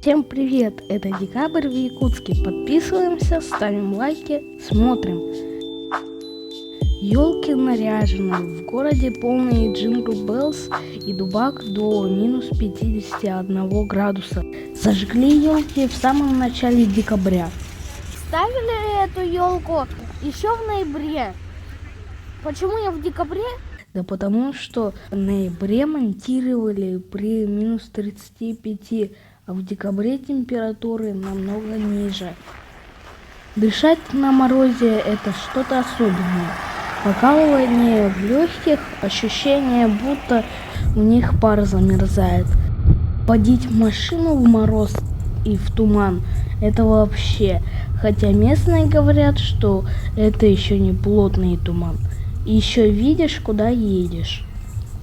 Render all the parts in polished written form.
Всем привет! Это Декабрь в Якутске. Подписываемся, ставим лайки, смотрим. Елки наряжены, в городе полный джингл беллс и дубак до минус 51 градуса. Зажгли елки в самом начале декабря. Ставили эту елку еще в ноябре. Почему я в декабре? Да потому что в ноябре монтировали при минус 35, а в декабре температуры намного ниже. Дышать на морозе это что-то особенное. Покалывание в легких, ощущение, будто у них пар замерзает. Водить машину в мороз и в туман это вообще. Хотя местные говорят, что это еще не плотный туман. И еще видишь, куда едешь.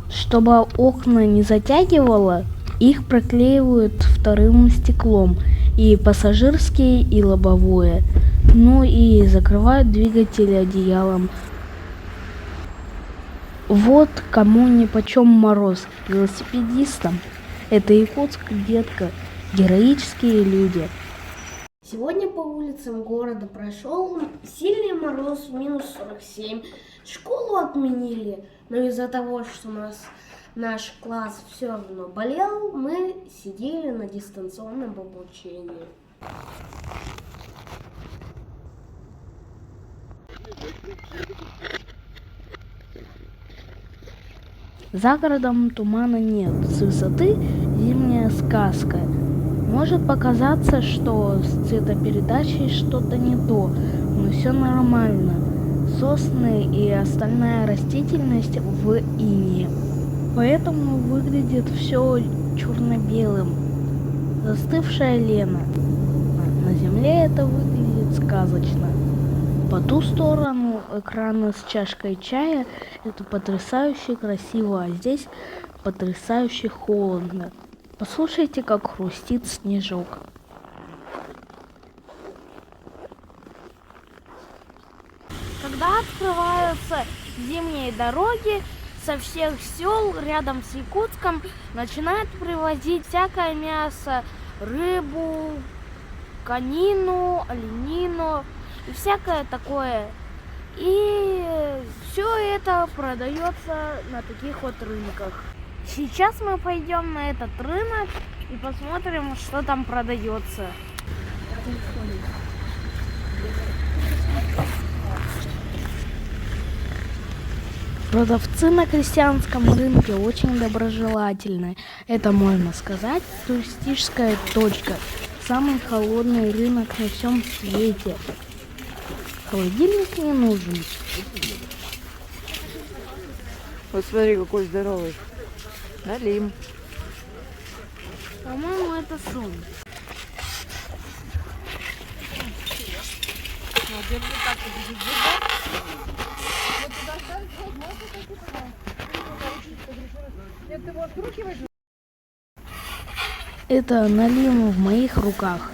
Чтобы окна не затягивало, их проклеивают вторым стеклом, и пассажирские, и лобовое. Ну и закрывают двигатель одеялом. Вот кому нипочем мороз, велосипедистам. Это Якутск, детка, героические люди. Сегодня по улицам города прошел сильный мороз, минус 47. Школу отменили, но из-за того, что наш класс все равно болел, мы сидели на дистанционном обучении. За городом тумана нет, с высоты зимняя сказка. Может показаться, что с цветопередачей что-то не то, но все нормально. Сосны и остальная растительность в инее. Поэтому выглядит все черно-белым. Застывшая лена. На земле это выглядит сказочно. По ту сторону экрана с чашкой чая это потрясающе красиво, а здесь потрясающе холодно. Послушайте, как хрустит снежок. Когда открываются зимние дороги, со всех сел рядом с Якутском начинают привозить всякое мясо, рыбу, конину, оленину и всякое такое. И все это продается на таких вот рынках. Сейчас мы пойдем на этот рынок и посмотрим, что там продается. Продавцы на крестьянском рынке очень доброжелательны. Это, можно сказать, туристическая точка. Самый холодный рынок на всем свете. Холодильник не нужен. Вот смотри, какой здоровый. Налим. По-моему, это сум. Это налим в моих руках.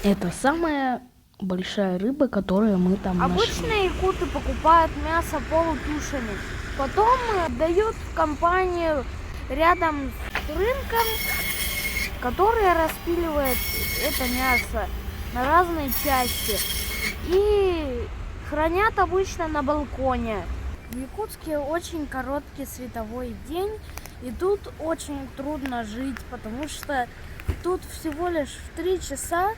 Это самая большая рыба, которую мы там нашли. Обычно якуты покупают мясо полутушами. Потом дают в компанию рядом с рынком, которая распиливает это мясо на разные части. И хранят обычно на балконе. В Якутске очень короткий световой день. И тут очень трудно жить, потому что тут всего лишь в 3 часа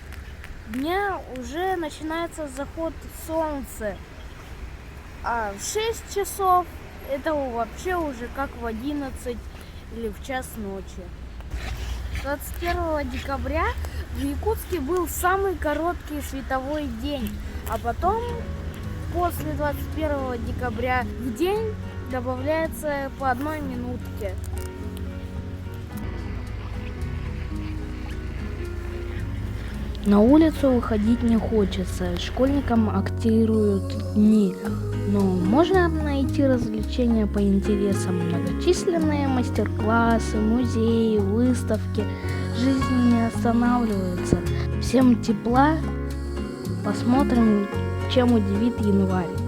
дня уже начинается заход солнца. А в 6 часов это вообще уже как в 11 или в час ночи. 21 декабря в Якутске был самый короткий световой день. А потом, после 21 декабря, в день добавляется по 1 минутке. На улицу выходить не хочется. Школьникам активируют дни. Но можно найти развлечения по интересам. Многочисленные мастер-классы, музеи, выставки. Жизнь не останавливается. Всем тепла. Посмотрим, чем удивит январь.